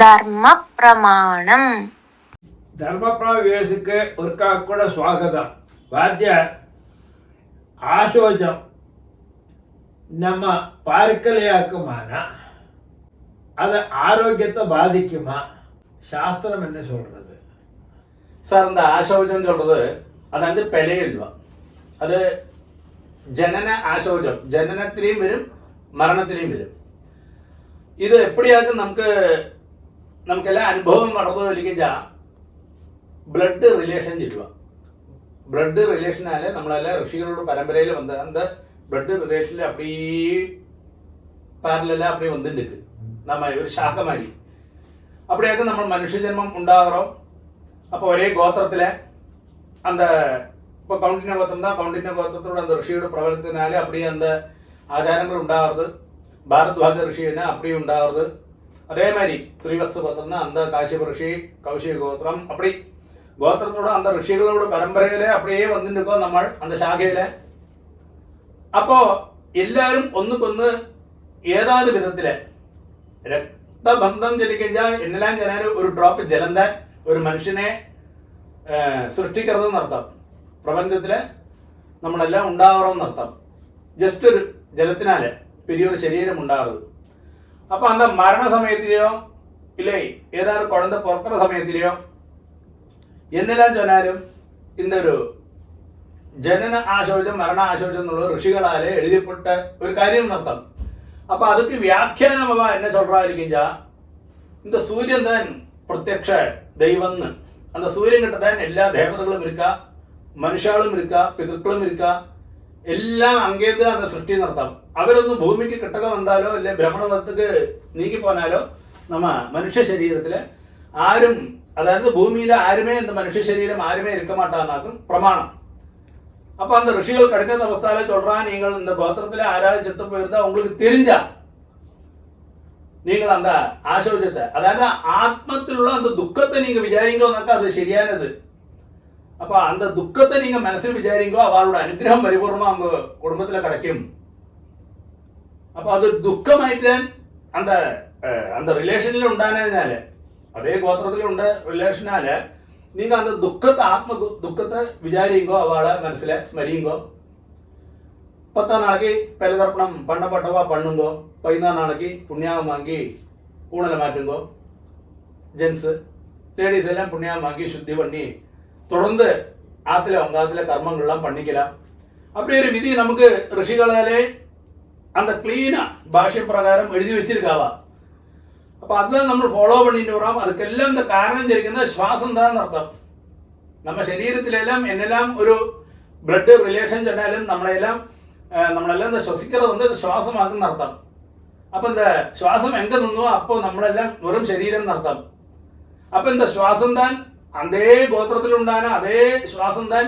ധർമ്മ പ്രമാണം. ധർമ്മപ്രവേശിക്ക് ഒരിക്കൽ സ്വാഗതം. വാദ്യാർ ஆசோஜம் நம்ம பார்க்கலையாக்குமானா அது ஆரோக்கியத்தை பாதிக்குமா? சாஸ்திரம் என்ன சொல்றது சார்? இந்த ஆசௌஜம் சொல்றது அது வந்து பிழையில்வா. அது ஜனன ஆசௌஜம், ஜனனத்திலையும் வரும் மரணத்திலையும் வரும். ഇത് എപ്പോഴാക്കും നമുക്കെല്ലാം അനുഭവം വളർന്നു വലിക്കുക ബ്ലഡ് റിലേഷൻ ചുറ്റുക. ബ്ലഡ് റിലേഷനാല് നമ്മളെല്ലാം ഋഷികളോട് പരമ്പരയിൽ വന്ന് அந்த ബ്ലഡ് ரிலேஷனில் அப்படியே പാരലെല്ലാം அப்படியே வந்துருக்கு. நம்ம ஒரு சாக மாதிரி அப்படியாக்க நம்ம மனுஷ ஜென்மம் உண்டாகிறோம். அப்போ ஒரே கோத்திரத்தில் அந்த இப்போ கவுண்டின கோத்திரம் தான், கவுண்டின கோத்திரத்தோட அந்த ഋഷിയുടെ പ്രവർത്തനാല് அப்படியே அந்த ஆச்சாரங்கள் உண்டாகிறது. பாரத்வாஜ ഋഷിனா அப்படியே உண்டாகிறது. அதே மாதிரி ஸ்ரீவத்ச கோத்திரம்னா அந்த காசியப ഋഷി, கௌஷிக கோத்திரம், அப்படி கோத்திரத்தோட அந்த ഋഷിகளோட പരമ്പരയിലെ அப்படியே വന്നിരിക്കോ നമ്മൾ அந்த ശാഖയിലെ. അപ്പോ എല്ലാവരും ഒന്നുകൊന്ന് ഏതാത് വിധത്തില് രക്തബന്ധം ചലിക്കഴിഞ്ഞാൽ എന്നെല്ലാം ജനാല് ഒരു ഡ്രോപ്പ് ജലം താൻ ഒരു മനുഷ്യനെ സൃഷ്ടിക്കരുതെന്നർത്ഥം. പ്രപഞ്ചത്തില് നമ്മളെല്ലാം ഉണ്ടാകണമെന്നർത്ഥം. ജസ്റ്റ് ഒരു ജലത്തിനാല് പെരിയൊരു ശരീരം ഉണ്ടാകരുത്. അപ്പൊ അന്ത മരണസമയത്തിലെയോ ഇല്ലേ ഏതാണ്ട് കുഴന്ത പുറക്കുന്ന സമയത്തിലെയോ എന്നെല്ലാം ചൊന്നാലും ഇന്നൊരു ജനന ആശോചം മരണ ആശോചം എന്നുള്ള ഋഷികളാലെ എഴുതിപ്പെട്ട ഒരു കാര്യം നടത്താം. അപ്പൊ അതൊക്കെ വ്യാഖ്യാനമാവ എന്നെ ചൊല്ലാതിരിക്കുക. இந்த சூரியன் தான் பிரத்யக்ஷ தெய்வம்னு. அந்த சூரியன் கிட்ட தான் எல்லா தேவதைகளும் இருக்கா, മനുഷ്യകളും இருக்கா, പിതൃക്കളും இருக்கா, എല്ലാം അങ്ങേത് அந்த സൃഷ്ടി നടത്താം. അവരൊന്ന് ഭൂമിക്ക് കിട്ടക വന്നാലോ അല്ലെ ഭ്രമണപഥത്തേക്ക് നീങ്ങിപ്പോനാലോ നമ്മ മനുഷ്യ ശരീരത്തില് ആരും, അതായത് ഭൂമിയിലെ ആരുമേ இந்த മനുഷ്യ ശരീരം ആരുമേ இருக்க மாட்டானாக்கும் பிரமாணம். அப்போ அந்த ഋഷിகள் கடின அவஸ்தால சொல்றா, நீங்கள் இந்த கோத்திரத்துல ஆராது செத்து போயிருந்தா உங்களுக்கு தெரிஞ்சா நீங்கள் அந்த ஆசோஜத்தை, அதாவது ஆத்மத்திലുള്ള அந்த துக்கத்தை நீங்க விசாரிங்கோனாக்கா அது சரியானது. அப்போ அந்த துக்கத்தை நீங்க മനസ്സിൽ വിചാരിங்கോ അവളുടെ അനുഗ്രഹം പരിപൂർണமா உங்க കുടുംബത്തിലെ கிடைக்கும். அப்போ அது துக்கமாയിട്ട് அந்த அந்த ரிலேஷன்ல ഉണ്ടാനതിനാല് അതേ ഗോത്രത്തിലുണ്ട് റിലേഷനാല് നിങ്ങൾ அந்த ദുഃഖത്തെ ആത്മ ദുഃഖത്തെ വിചാരിங்கോ അവളെ മനസ്സിലെ സ്മരിയുങ്കോ. 10 നാളേക്ക് പെലതർപ്പണം പണ്ണപ്പെട്ടവ പണ്ണുങ്കോ. 14 നാളേക്ക് പുണ്യാകം വാങ്ങി പൂണല മാറ്റുങ്കോ. ജെൻസ് ലേഡീസ് എല്ലാം പുണ്യാകം വാങ്ങി ശുദ്ധി പണി തുടർന്ന് ആത്തിലെ ഒങ്കാത്തിലെ കർമ്മങ്ങളെല്ലാം പണിക്കലാം. அப்படி ഒരു വിധി നമുക്ക് ഋഷികളാലെ அந்த ക്ലീന ഭാഷ്യപ്രകാരം എഴുതി വെച്ചിരിക്കാവാ. അപ്പൊ അതെല്ലാം നമ്മൾ ഫോളോ പണിട്ട് വരാം. അതൊക്കെല്ലാം എന്താ കാരണം ശരിക്കുന്ന ശ്വാസം എന്താന്ന് അർത്ഥം. നമ്മ ശരീരത്തിലെല്ലാം എന്നെല്ലാം ഒരു ബ്ലഡ് റിലേഷൻ ചെന്നാലും നമ്മളെല്ലാം എന്താ ശ്വസിക്കുന്നത് ശ്വാസമാക്കുന്ന അർത്ഥം. അപ്പൊ എന്താ ശ്വാസം എങ്ക നിന്നോ അപ്പോ നമ്മളെല്ലാം വെറും ശരീരം എന്നർത്ഥം. അപ്പൊ എന്താ ശ്വാസം താൻ അതേ ഗോത്രത്തിലുണ്ടാന അതേ ശ്വാസം താൻ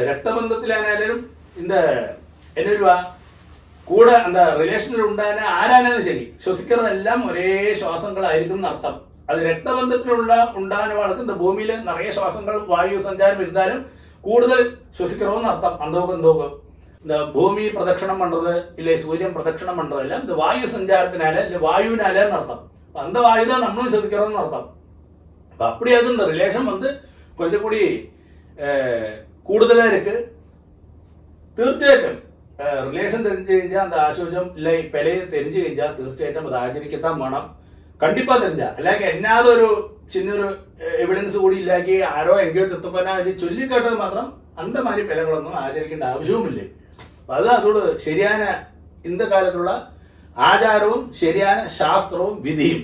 രക്തബന്ധത്തിലായാലും എന്നൊരു കൂടെ എന്താ റിലേഷനിൽ ഉണ്ടാകാൻ ആരാനാലും ശരി ശ്വസിക്കുന്നതെല്ലാം ഒരേ ശ്വാസങ്ങളായിരിക്കും എന്നർത്ഥം. അത് രക്തബന്ധത്തിലുള്ള ഉണ്ടാകാനവാൾക്ക് இந்த ഭൂമിയിൽ നിറയെ ശ്വാസങ്ങൾ വായു സഞ്ചാരം ഇരുന്നാലും കൂടുതൽ ശ്വസിക്കണമെന്ന് അർത്ഥം. അന്തോകം இந்த ഭൂമി പ്രദക്ഷിണം പண்றது ഇല്ലേ സൂര്യൻ പ്രദക്ഷിണം പண்றതല്ല, இந்த വായു സഞ്ചാരത്തിനാല് ഇല്ല വായുവിനാല് എന്നർത്ഥം. அந்த വായു தான் நம்மளும் ശ്വസിക്കണമെന്ന് അർത്ഥം. அப்போ அப்படி அது இந்த ரிலேஷன் கொஞ்சம் கூடி കൂടുതലാണ് இருக்கு. തീർച്ചയായിട്ടും റിലേഷൻ தெரிஞ்சு കഴിഞ്ഞാൽ அந்த ஆசோஜம் இல்லை பிழையை தெரிஞ்சு കഴിഞ്ഞാൽ തീർച്ചയായിട്ടും അത് ആചരിക്കത്താൻ വേണം. കണ്ടിപ്പാ தெரிஞ்சா അല്ലെങ്കിൽ എന്നാതൊരു ചിന്നൊരു എവിഡൻസ് കൂടി ഇല്ലാക്കി ആരോ എങ്കയോ ചെത്തപ്പന ഇത് ചൊല്ലിക്കേട്ടത് മാത്രം അന്ത മാതിരി പിഴകളൊന്നും ആചരിക്കേണ്ട ആവശ്യവുമില്ലേ. അപ്പം അത് അതോട് ശരിയാന ഇന്നത്തെ കാലത്തുള്ള ആചാരവും ശരിയാന ശാസ്ത്രവും വിധിയും